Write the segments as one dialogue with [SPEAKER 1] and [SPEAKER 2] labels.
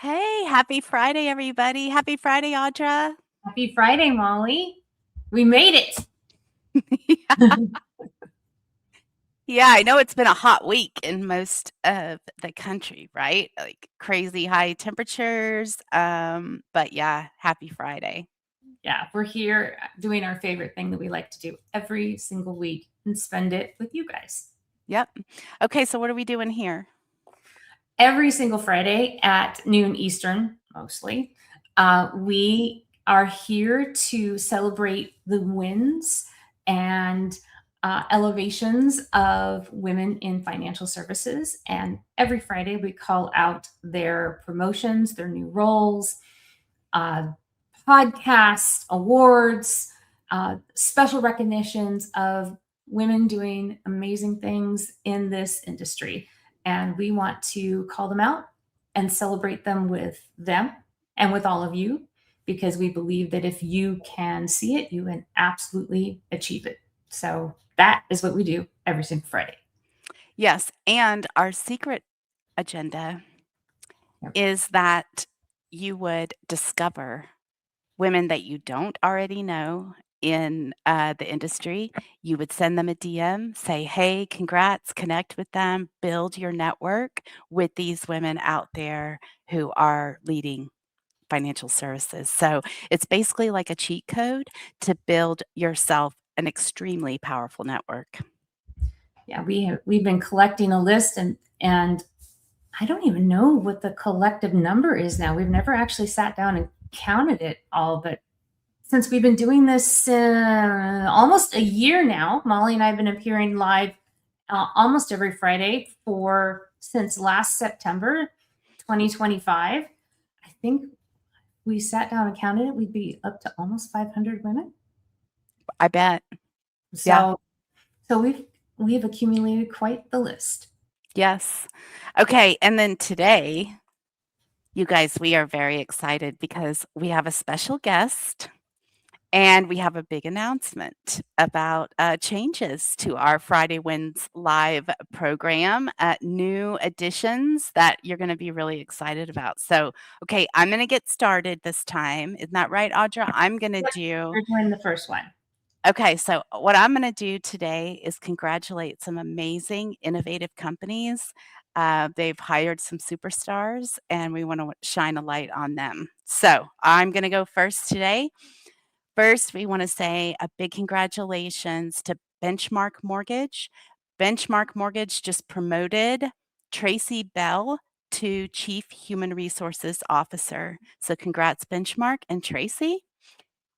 [SPEAKER 1] Hey, happy Friday, everybody. Happy Friday, Audra.
[SPEAKER 2] Happy Friday, Molly. We made it.
[SPEAKER 1] Yeah, I know it's been a hot week in most of the country, right? Like crazy high temperatures. But yeah, happy Friday.
[SPEAKER 2] Yeah, we're here doing our favorite thing that we like to do every single week and spend it with you guys.
[SPEAKER 1] Yep. Okay, so what are we doing here?
[SPEAKER 2] Every single Friday at noon Eastern, mostly, we are here to celebrate the wins and elevations of women in financial services. And every Friday, we call out their promotions, their new roles, uh, podcasts, awards, special recognitions of women doing amazing things in this industry. And we want to call them out and celebrate them and with all of you, because we believe that if you can see it, you can absolutely achieve it. So that is what we do every single Friday.
[SPEAKER 1] Yes, and our secret agenda
[SPEAKER 2] Yep.
[SPEAKER 1] is that you would discover women that you don't already know in the industry. You would send them a DM, say, hey, congrats, connect with them, build your network with these women out there who are leading financial services. So it's basically like a cheat code to build yourself an extremely powerful network.
[SPEAKER 2] Yeah, we've been collecting a list, and I don't even know what the collective number is now. We've never actually sat down and counted it all, but since we've been doing this almost a year now, Molly and I have been appearing live almost every Friday for since last September 2025. I think we sat down and counted it, we'd be up to almost 500 women.
[SPEAKER 1] I bet. Yeah.
[SPEAKER 2] So, so we've accumulated quite the list.
[SPEAKER 1] Yes. Okay. And then today, you guys, we are very excited because we have a special guest. And we have a big announcement about changes to our Friday Wins Live program, new additions that you're going to be really excited about. So, okay, I'm going to get started this time. Isn't that right, Audra? I'm going to do.
[SPEAKER 2] You're doing the first one.
[SPEAKER 1] Okay, so what I'm going to do today is congratulate some amazing, innovative companies. They've hired some superstars, and we want to shine a light on them. So, I'm going to go first today. First, we want to say a big congratulations to Benchmark Mortgage. Benchmark Mortgage just promoted Tracy Bell to Chief Human Resources Officer. So, congrats, Benchmark and Tracy.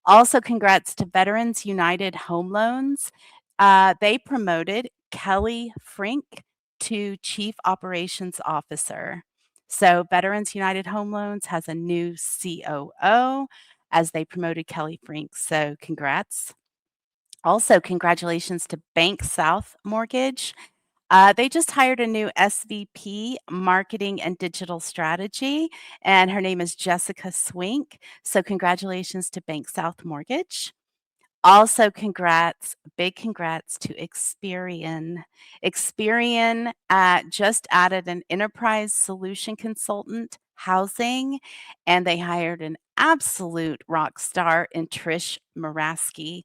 [SPEAKER 1] Also, congrats to Veterans United Home Loans. They promoted Kelly Frink to Chief Operations Officer. So, Veterans United Home Loans has a new COO as they promoted Kelly Frink. So, congrats. Also, congratulations to Bank South Mortgage. They just hired a new SVP, Marketing and Digital Strategy, and her name is Jessica Swink. So, congratulations to Bank South Mortgage. Also, congrats, big congrats to Experian. Experian just added an enterprise solution consultant, housing, and they hired an absolute rock star in Trish Maraski.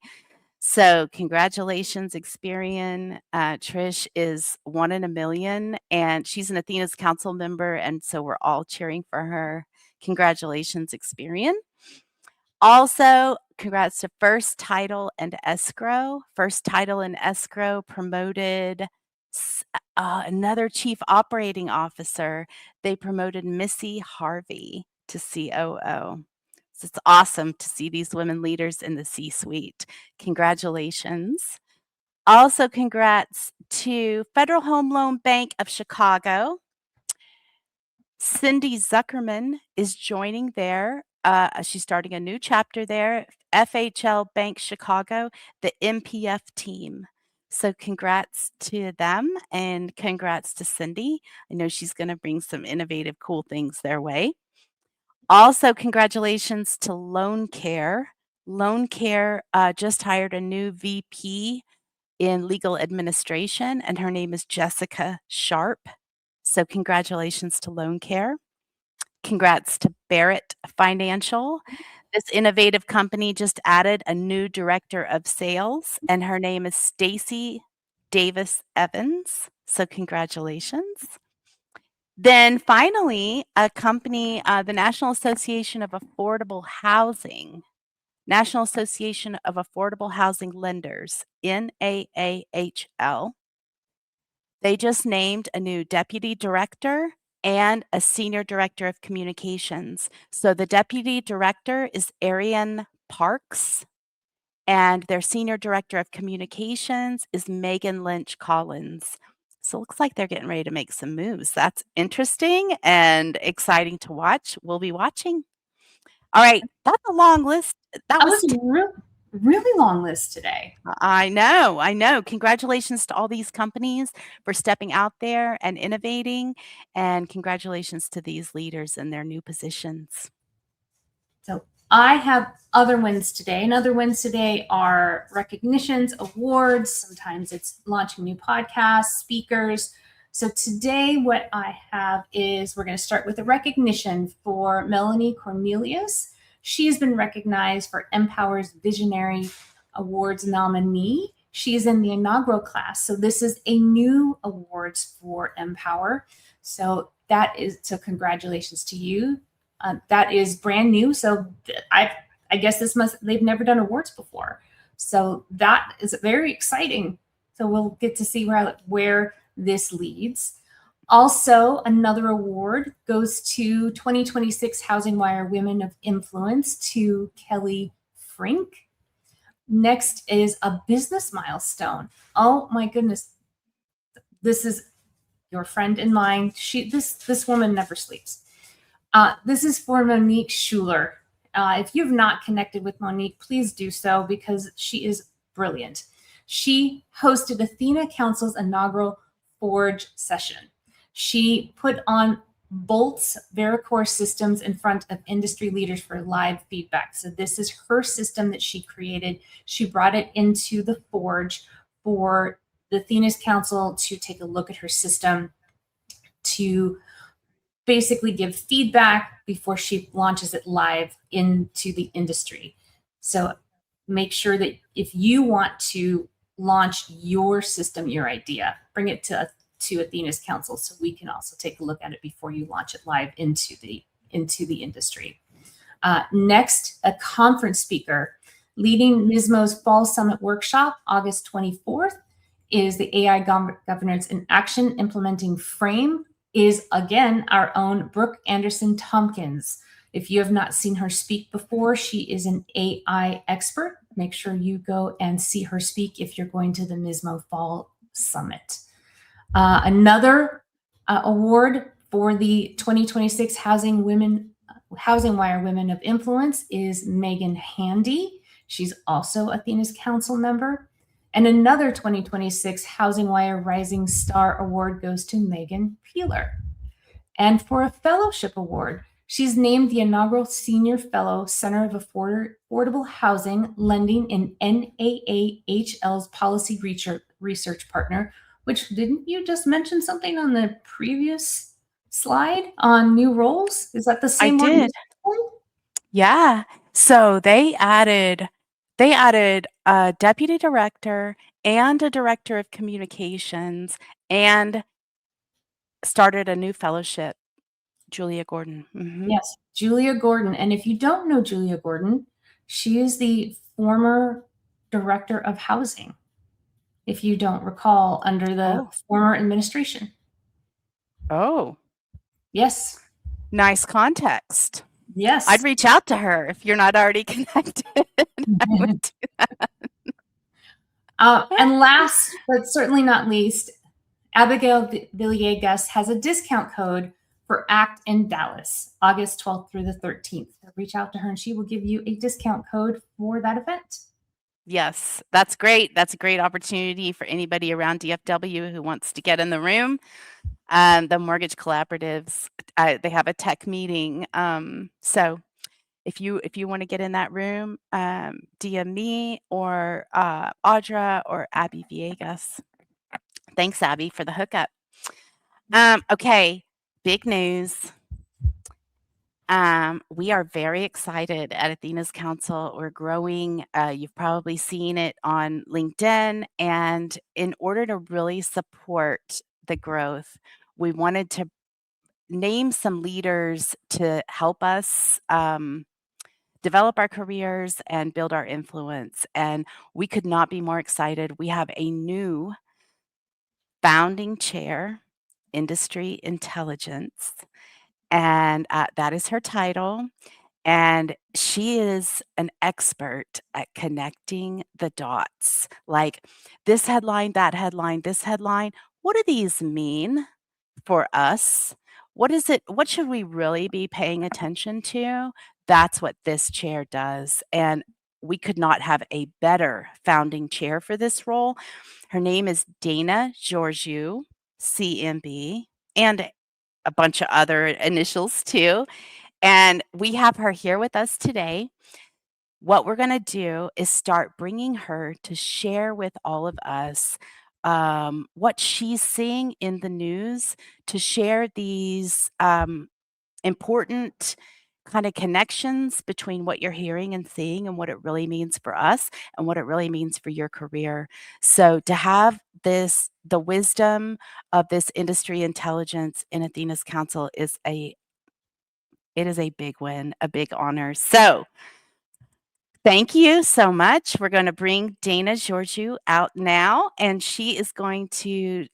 [SPEAKER 1] So, congratulations, Experian. Trish is one in a million, and she's an Athena's council member, and so we're all cheering for her. Congratulations, Experian. Also, congrats to First Title and Escrow. First Title and Escrow promoted another chief operating officer. They promoted Missy Harvey to COO. So it's awesome to see these women leaders in the C suite. Congratulations. Also, congrats to Federal Home Loan Bank of Chicago. Cindy Zuckerman is joining there. She's starting a new chapter there, FHL Bank Chicago, the MPF team. So, congrats to them and congrats to Cindy. I know she's going to bring some innovative, cool things their way. Also, congratulations to Loan Care. Loan Care just hired a new VP in legal administration, and her name is Jessica Sharp. So, congratulations to Loan Care. congrats to Barrett Financial. This innovative company just added a new director of sales, and her name is Stacy Davis Evans. So congratulations. Then finally, a company, the National Association of Affordable Housing, National Association of Affordable Housing Lenders, NAAHL. They just named a new deputy director and a senior director of communications. So the deputy director is Ariane Parks, and their senior director of communications is Megan Lynch Collins. So it looks like they're getting ready to make some moves. That's interesting and exciting to watch. We'll be watching. All right, that's a long list. That
[SPEAKER 2] That
[SPEAKER 1] was
[SPEAKER 2] was a really long list today.
[SPEAKER 1] I know, I know. Congratulations to all these companies for stepping out there and innovating, and congratulations to these leaders in their new positions.
[SPEAKER 2] So I have other wins today, and other wins today are recognitions, awards. Sometimes it's launching new podcasts, speakers. So today what I have is we're going to start with a recognition for Melanie Cornelius. She has been recognized for Empower's Visionary Awards nominee. She is in the inaugural class. So this is a new awards for Empower. So congratulations to you. That is brand new. So I guess they've never done awards before. So that is very exciting. So we'll get to see where this leads. Also, another award goes to 2026 Housing Wire Women of Influence to Kelly Frink. Next is a business milestone. Oh my goodness. This is your friend and mine. This woman never sleeps. This is for Monique Schuler. If you've not connected with Monique, please do so because she is brilliant. She hosted Athena Council's inaugural Forge session. She put on Bolt's Vericore systems in front of industry leaders for live feedback. So this is her system that she created. She brought it into the Forge for the Athena's Council to take a look at her system to basically give feedback before she launches it live into the industry. So make sure that if you want to launch your system, your idea, bring it to Athena's Council so we can also take a look at it before you launch it live into the industry. Next, a conference speaker leading NISMO's Fall Summit Workshop, August 24th, is the AI Governance in Action Implementing Frame, is again our own Brooke Anderson Tompkins. If you have not seen her speak before, she is an AI expert. Make sure you go and see her speak if you're going to the NISMO Fall Summit. Another award for the 2026 Housing Wire Women of Influence is Megan Handy. She's also Athena's Council member. And another 2026 Housing Wire Rising Star Award goes to Megan Peeler. And for a fellowship award, she's named the inaugural Senior Fellow, Center of Affordable Housing Lending in NAAHL's Policy Research Partner, which didn't you just mention something on the previous slide on new roles? Is that the same one?
[SPEAKER 1] I did. Yeah. So they added a deputy director and a director of communications and started a new fellowship, Julia Gordon.
[SPEAKER 2] Yes, Julia Gordon. And if you don't know Julia Gordon, she is the former director of housing, if you don't recall, under the former administration.
[SPEAKER 1] Oh.
[SPEAKER 2] Yes.
[SPEAKER 1] Nice context.
[SPEAKER 2] Yes.
[SPEAKER 1] I'd reach out to her if you're not already connected. I would do that.
[SPEAKER 2] And last, but certainly not least, Abigail Villegas has a discount code for ACT in Dallas, August 12th through the 13th. So reach out to her and she will give you a discount code for that event.
[SPEAKER 1] Yes, that's great. That's a great opportunity for anybody around DFW who wants to get in the room. The mortgage collaboratives, they have a tech meeting. So if you want to get in that room, DM me or Audra or Abby Villegas. Thanks, Abby, for the hookup. Okay, big news. We are very excited at Athena's Council. We're growing. You've probably seen it on LinkedIn. And in order to really support the growth, we wanted to name some leaders to help us develop our careers and build our influence. And we could not be more excited. We have a new founding chair, industry intelligence, and that is her title. And she is an expert at connecting the dots. Like this headline, that headline, this headline. What do these mean for us? What is it? What should we really be paying attention to? That's what this chair does. And we could not have a better founding chair for this role. Her name is Dana Georgiou, CMB, and a bunch of other initials too. And we have her here with us today. What we're going to do is start bringing her to share with all of us what she's seeing in the news, to share these important kind of connections between what you're hearing and seeing and what it really means for us and what it really means for your career. So to have this, the wisdom of this industry intelligence in Athena's Council is it is a big win, a big honor. So thank you so much. We're going to bring Dana Georgiou out now, and she is going to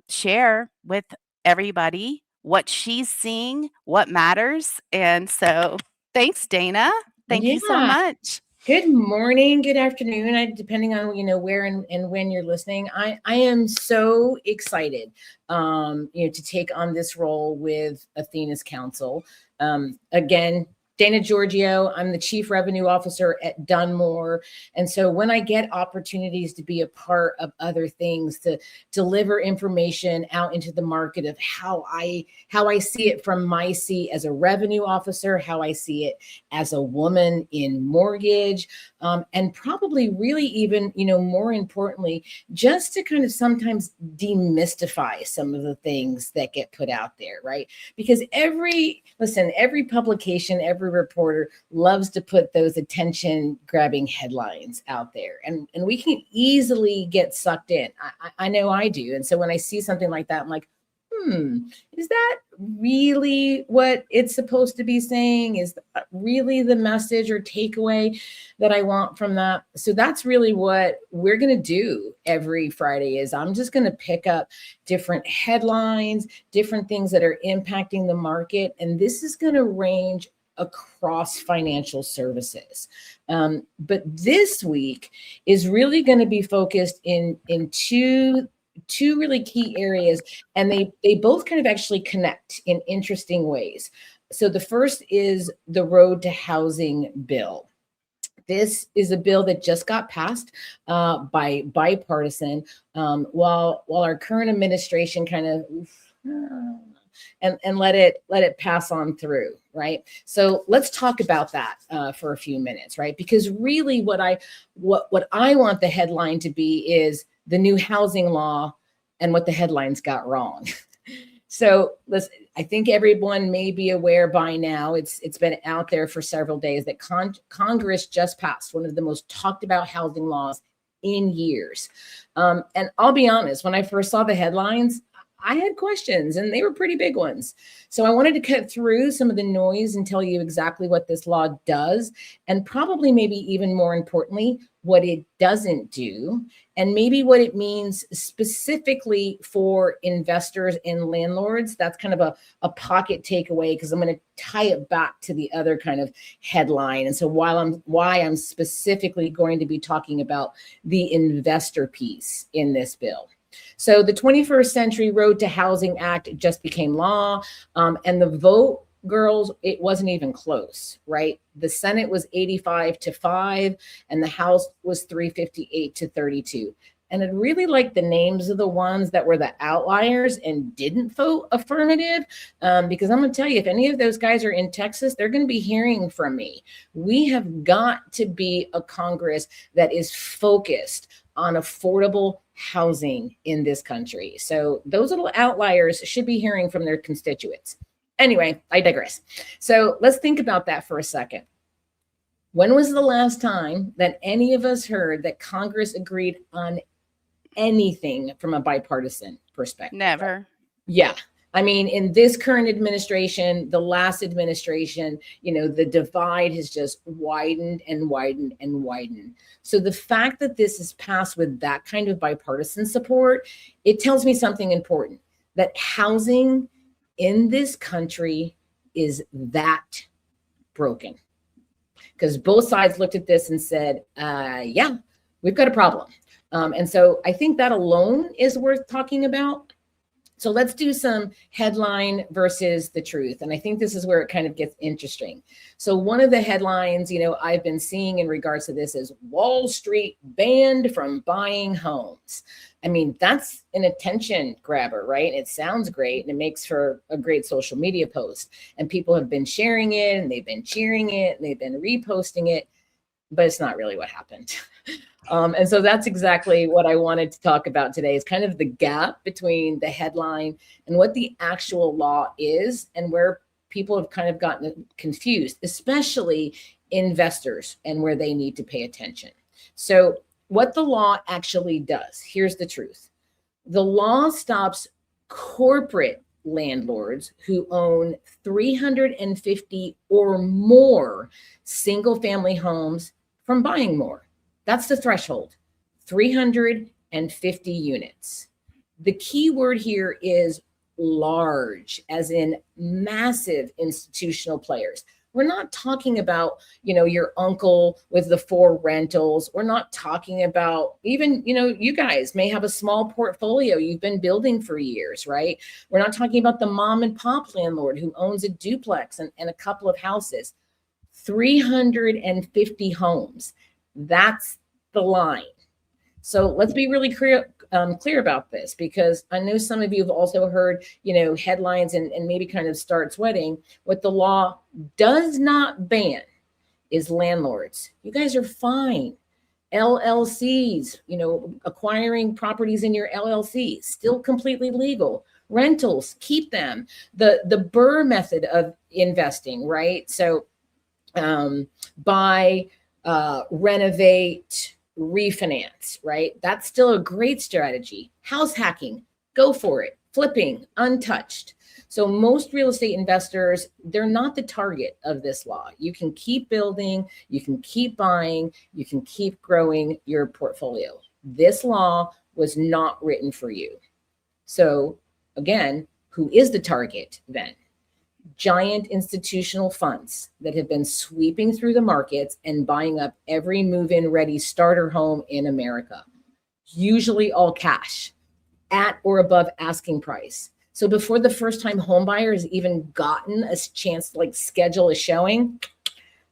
[SPEAKER 1] share with everybody what she's seeing, what matters. And so thanks, Dana. Thank you so
[SPEAKER 3] Yeah.
[SPEAKER 1] much.
[SPEAKER 3] Good morning, good afternoon, depending on where and when you're listening. I am so excited, to take on this role with Athena's Council. Again, Dana Georgiou, I'm the Chief Revenue Officer at Dunmore. And so when I get opportunities to be a part of other things, to deliver information out into the market of how I see it from my seat as a revenue officer, how I see it as a woman in mortgage, and probably really even, more importantly, just to kind of sometimes demystify some of the things that get put out there, right? Because every publication, every reporter loves to put those attention grabbing headlines out there, and we can easily get sucked in. I know I do. And so when I see something like that, I'm like, is that really what it's supposed to be saying? Is that really the message or takeaway that I want from that? So that's really what we're going to do every Friday. Is I'm just going to pick up different headlines, different things that are impacting the market. And this is going to range across financial services. But this week is really going to be focused in two really key areas, and they both kind of actually connect in interesting ways. So the first is the Road to Housing bill. This is a bill that just got passed by bipartisan, while our current administration kind of and let it pass on through, right? So let's talk about that for a few minutes, right? Because really what I want the headline to be is the new housing law and what the headlines got wrong. So listen, I think everyone may be aware by now, it's been out there for several days, that Congress just passed one of the most talked about housing laws in years. And I'll be honest, when I first saw the headlines, I had questions, and they were pretty big ones. So I wanted to cut through some of the noise and tell you exactly what this law does, and probably maybe even more importantly, what it doesn't do, and maybe what it means specifically for investors and landlords. That's kind of a pocket takeaway, because I'm going to tie it back to the other kind of headline. And so why I'm specifically going to be talking about the investor piece in this bill. So the 21st Century Road to Housing Act just became law, and the vote, girls, it wasn't even close, right? The Senate was 85-5, and the House was 358-32. And I'd really like the names of the ones that were the outliers and didn't vote affirmative, because I'm going to tell you, if any of those guys are in Texas, they're going to be hearing from me. We have got to be a Congress that is focused on affordable housing in this country. So those little outliers should be hearing from their constituents. Anyway, I digress. So let's think about that for a second. When was the last time that any of us heard that Congress agreed on anything from a bipartisan perspective?
[SPEAKER 1] Never.
[SPEAKER 3] Yeah. I mean, in this current administration, the last administration, the divide has just widened and widened and widened. So the fact that this is passed with that kind of bipartisan support, it tells me something important, that housing in this country is that broken. Because both sides looked at this and said, yeah, we've got a problem. And so I think that alone is worth talking about. So let's do some headline versus the truth. And I think this is where it kind of gets interesting. So one of the headlines, I've been seeing in regards to this is Wall Street banned from buying homes. I mean, that's an attention grabber, right? It sounds great and it makes for a great social media post. And people have been sharing it and they've been cheering it and they've been reposting it, but it's not really what happened. And so that's exactly what I wanted to talk about today, is kind of the gap between the headline and what the actual law is, and where people have kind of gotten confused, especially investors, and where they need to pay attention. So what the law actually does, here's the truth. The law stops corporate landlords who own 350 or more single family homes from buying more. That's the threshold, 350 units. The key word here is large, as in massive institutional players. We're not talking about, your uncle with the 4 rentals. We're not talking about even, you guys may have a small portfolio you've been building for years, right? We're not talking about the mom and pop landlord who owns a duplex and a couple of houses. 350 homes. That's the line. So let's be really clear about this, because I know some of you have also heard, headlines and maybe kind of start sweating. What the law does not ban is landlords. You guys are fine. LLCs, acquiring properties in your LLC, still completely legal. Rentals, keep them. The Burr method of investing, right? So buy, renovate, refinance, right? That's still a great strategy. House hacking, go for it. Flipping, untouched. So most real estate investors, they're not the target of this law. You can keep building, you can keep buying, you can keep growing your portfolio. This law was not written for you. So again, who is the target then? Giant institutional funds that have been sweeping through the markets and buying up every move-in ready starter home in America, usually all cash, at or above asking price. So before the first time home buyer has even gotten a chance to schedule a showing,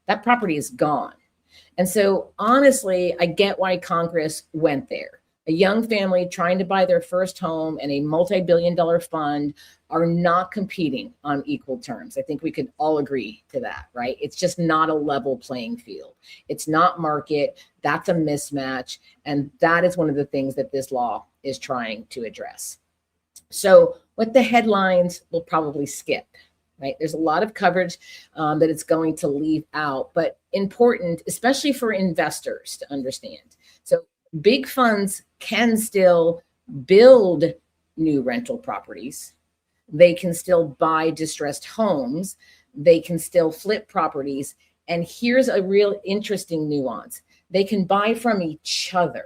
[SPEAKER 3] that property is gone. And so honestly, I get why Congress went there. A young family trying to buy their first home and a multi-billion-dollar fund are not competing on equal terms. I think we could all agree to that, right? It's just not a level playing field. It's not market. That's a mismatch. And that is one of the things that this law is trying to address. So what the headlines will probably skip, right? There's a lot of coverage that it's going to leave out, but important, especially for investors to understand. So big funds can still build new rental properties. They can still buy distressed homes. They can still flip properties. And here's a real interesting nuance. They can buy from each other.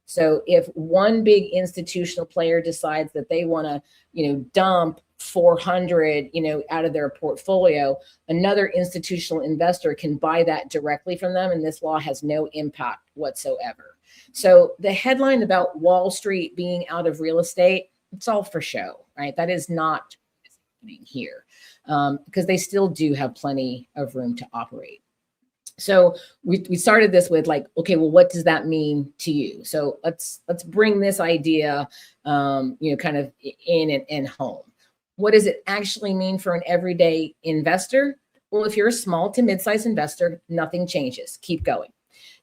[SPEAKER 3] So if one big institutional player decides that they want to, dump 400, out of their portfolio, another institutional investor can buy that directly from them. And this law has no impact whatsoever. So the headline about Wall Street being out of real estate, it's all for show, right? That is not happening here, because they still do have plenty of room to operate. So we started this with okay, well, what does that mean to you? So let's bring this idea, kind of in and home. What does it actually mean for an everyday investor? Well, if you're a small to mid-sized investor, nothing changes. Keep going.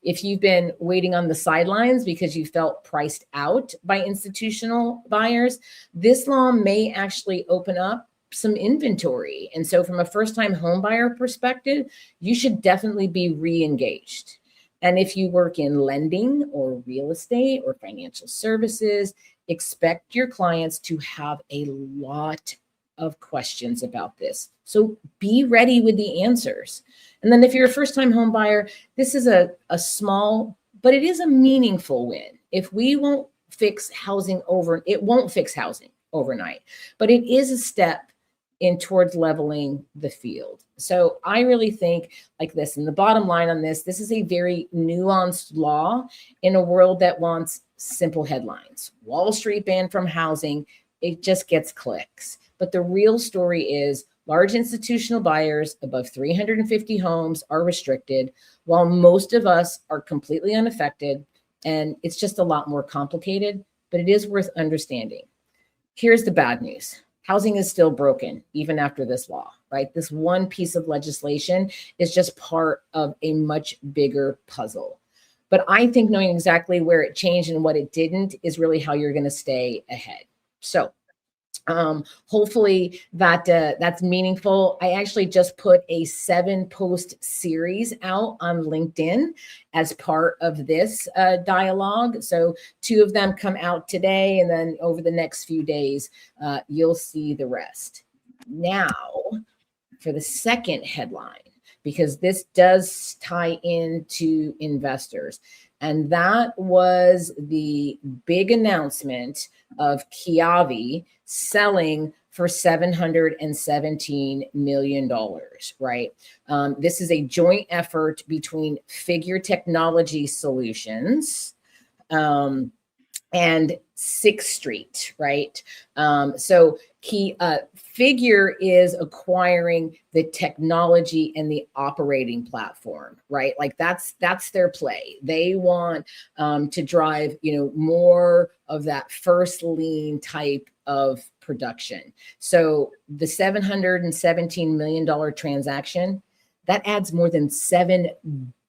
[SPEAKER 3] If you've been waiting on the sidelines because you felt priced out by institutional buyers, this law may actually open up some inventory. And so from a first-time home buyer perspective, you should definitely be re-engaged. And if you work in lending or real estate or financial services, expect your clients to have a lot of questions about this. So be ready with the answers. And then if you're a first-time home buyer, this is a small, but it is a meaningful win. If we won't fix housing it won't fix housing overnight, but it is a step in towards leveling the field. So I really think like this, and the bottom line on this is a very nuanced law in a world that wants simple headlines. Wall Street banned from housing, it just gets clicks. But the real story is large institutional buyers above 350 homes are restricted, while most of us are completely unaffected. And it's just a lot more complicated, but it is worth understanding. Here's the bad news. Housing is still broken, even after this law, right? This one piece of legislation is just part of a much bigger puzzle. But I think knowing exactly where it changed and what it didn't is really how you're going to stay ahead. So hopefully that's meaningful. I actually just put a 7-post series out on LinkedIn as part of this dialogue. So 2 of them come out today, and then over the next few days, you'll see the rest. Now, for the second headline, because this does tie into investors. And that was the big announcement of Kyavi selling for $717 million, right? This is a joint effort between Figure Technology Solutions and Sixth Street, right? So Figure is acquiring the technology and the operating platform, right? Like that's their play. They want to drive, more of that first lien type of production. So the $717 million transaction, that adds more than $7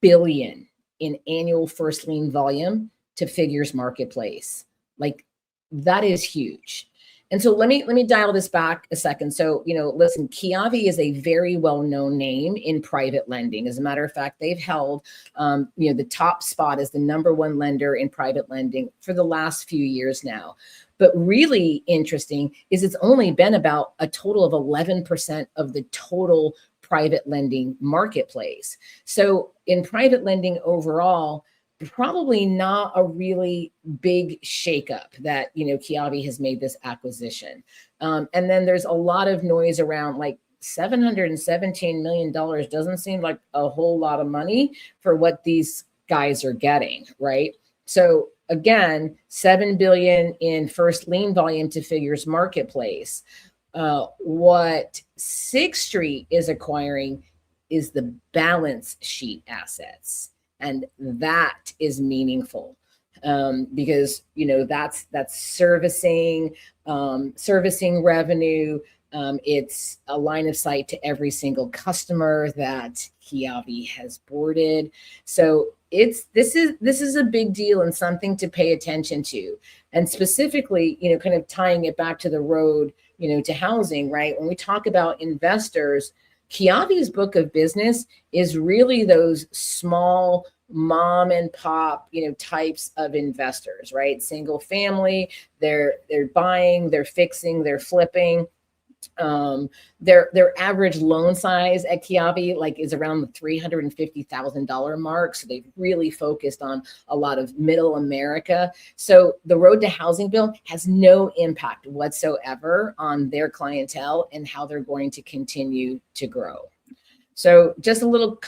[SPEAKER 3] billion in annual first lien volume to Figure's marketplace. Like that is huge. And so let me dial this back a second. So, listen, Kyavi is a very well-known name in private lending. As a matter of fact, they've held, the top spot as the #1 lender in private lending for the last few years now. But really interesting is it's only been about a total of 11% of the total private lending marketplace. So in private lending overall, probably not a really big shakeup that, Kyavi has made this acquisition. And then there's a lot of noise around like $717 million doesn't seem like a whole lot of money for what these guys are getting, right? So again, $7 billion in first lien volume to Figure's marketplace. What Sixth Street is acquiring is the balance sheet assets. And that is meaningful because, that's servicing revenue. It's a line of sight to every single customer that Kyavi has boarded. So this is a big deal and something to pay attention to. And specifically, kind of tying it back to the road, to housing, right? When we talk about investors, Kyavi's book of business is really those small mom and pop, types of investors, right? Single family, they're buying, they're fixing, they're flipping. Their average loan size at Kyavi is around the $350,000 mark. So they've really focused on a lot of middle America. So the road to housing bill has no impact whatsoever on their clientele and how they're going to continue to grow. So just a little,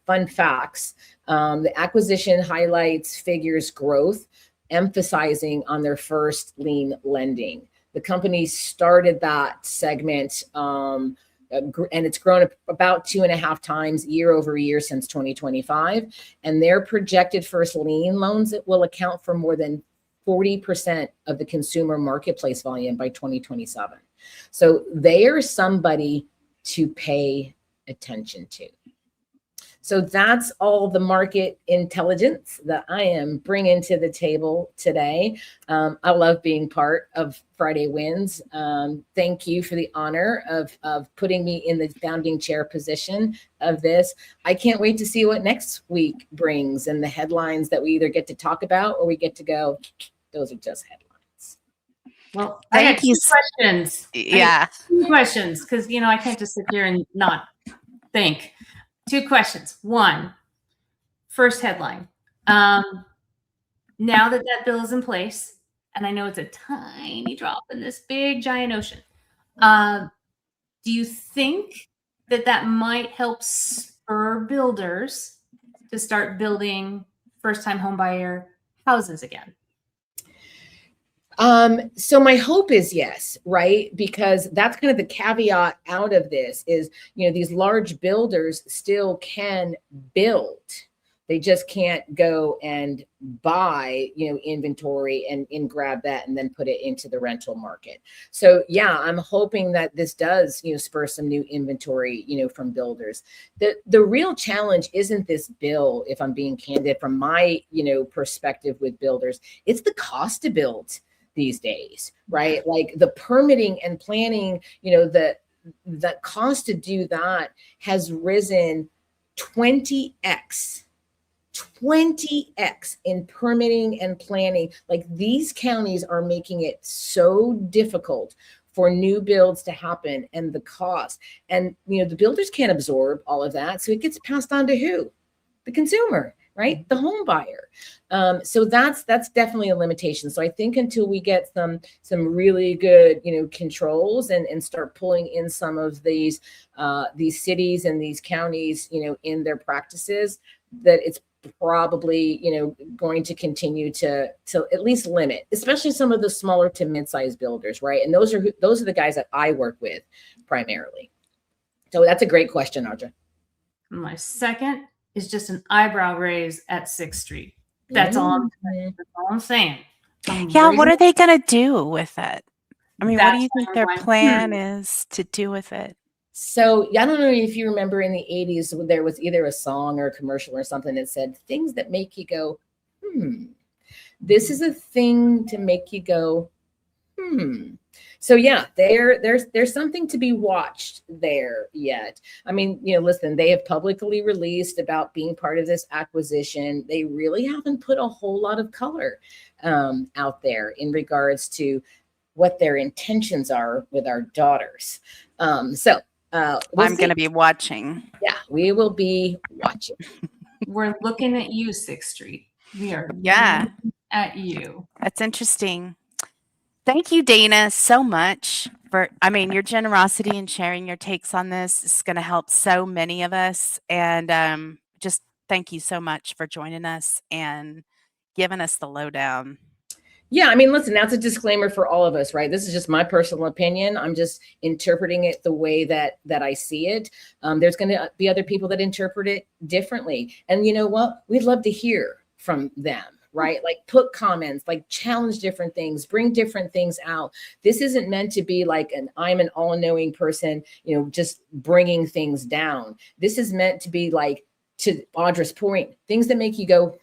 [SPEAKER 3] fun facts. The acquisition highlights Figure's growth, emphasizing on their first lien lending. The company started that segment and it's grown about 2.5 times year over year since 2025. And their projected first lien loans will account for more than 40% of the consumer marketplace volume by 2027. So they are somebody to pay attention to. So that's all the market intelligence that I am bringing to the table today. I love being part of Friday Wins. Thank you for the honor of putting me in the founding chair position of this. I can't wait to see what next week brings and the headlines that we either get to talk about or we get to go, those are just headlines.
[SPEAKER 2] Well, I got
[SPEAKER 1] Thank you.
[SPEAKER 2] two questions.
[SPEAKER 1] Yeah.
[SPEAKER 2] Two questions, because I can't just sit here and not think. Two questions. One, first headline. Now that bill is in place, and I know it's a tiny drop in this big giant ocean, do you think that might help spur builders to start building first-time homebuyer houses again?
[SPEAKER 3] So my hope is yes, right? Because that's kind of the caveat out of this is, these large builders still can build. They just can't go and buy, inventory and grab that and then put it into the rental market. So yeah, I'm hoping that this does, spur some new inventory, from builders. The real challenge isn't this bill, if I'm being candid, from my, perspective with builders, it's the cost to build these days, right? Like the permitting and planning, the cost to do that has risen 20x in permitting and planning. Like these counties are making it so difficult for new builds to happen, and the cost, and the builders can't absorb all of that, so it gets passed on to who? The consumer, right? The home buyer. So that's definitely a limitation. So I think until we get some really good, controls and start pulling in some of these cities and these counties, in their practices, that it's probably, going to continue to at least limit, especially some of the smaller to mid-sized builders, right? And those are the guys that I work with primarily. So that's a great question, Audra.
[SPEAKER 2] My second is just an eyebrow raise at 6th Street. That's all I'm saying.
[SPEAKER 1] Yeah, what are they going to do with it? I mean, what do you think their
[SPEAKER 2] going,
[SPEAKER 1] plan is to do with it?
[SPEAKER 3] So I don't know if you remember in the 80s, there was either a song or a commercial or something that said things that make you go, this is a thing to make you go, So yeah, there's something to be watched there yet. I mean, listen, they have publicly released about being part of this acquisition. They really haven't put a whole lot of color out there in regards to what their intentions are with our daughters.
[SPEAKER 1] I'm going to be watching.
[SPEAKER 3] Yeah, we will be watching.
[SPEAKER 2] We're looking at you, 6th Street. We are looking at you.
[SPEAKER 1] That's interesting. Thank you, Dana, so much for, your generosity and sharing your takes on this is going to help so many of us. And just thank you so much for joining us and giving us the lowdown.
[SPEAKER 3] Yeah, listen, that's a disclaimer for all of us, right? This is just my personal opinion. I'm just interpreting it the way that I see it. There's going to be other people that interpret it differently. And you know what? We'd love to hear from them, right? Like put comments, like challenge different things, bring different things out. This isn't meant to be like I'm an all-knowing person, just bringing things down. This is meant to be like, to Audra's point, things that make you go,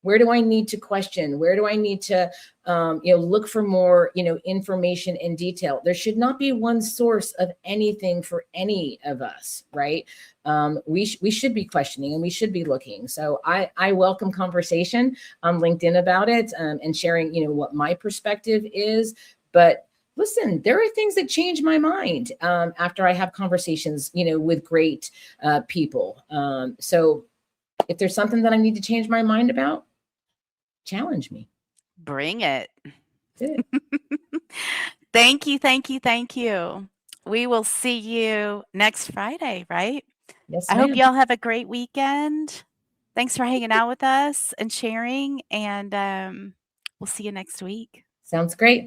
[SPEAKER 3] where do I need to question? Where do I need to, look for more, information and detail? There should not be one source of anything for any of us, right? We should be questioning and we should be looking. So I welcome conversation on LinkedIn about it and sharing, what my perspective is. But listen, there are things that change my mind after I have conversations, with great people. So if there's something that I need to change my mind about, challenge me.
[SPEAKER 1] Bring it.
[SPEAKER 3] That's it.
[SPEAKER 1] Thank you, thank you, thank you. We will see you next Friday, right?
[SPEAKER 3] Yes,
[SPEAKER 1] I hope y'all have a great weekend. Thanks for hanging out with us and sharing, and we'll see you next week.
[SPEAKER 3] Sounds great.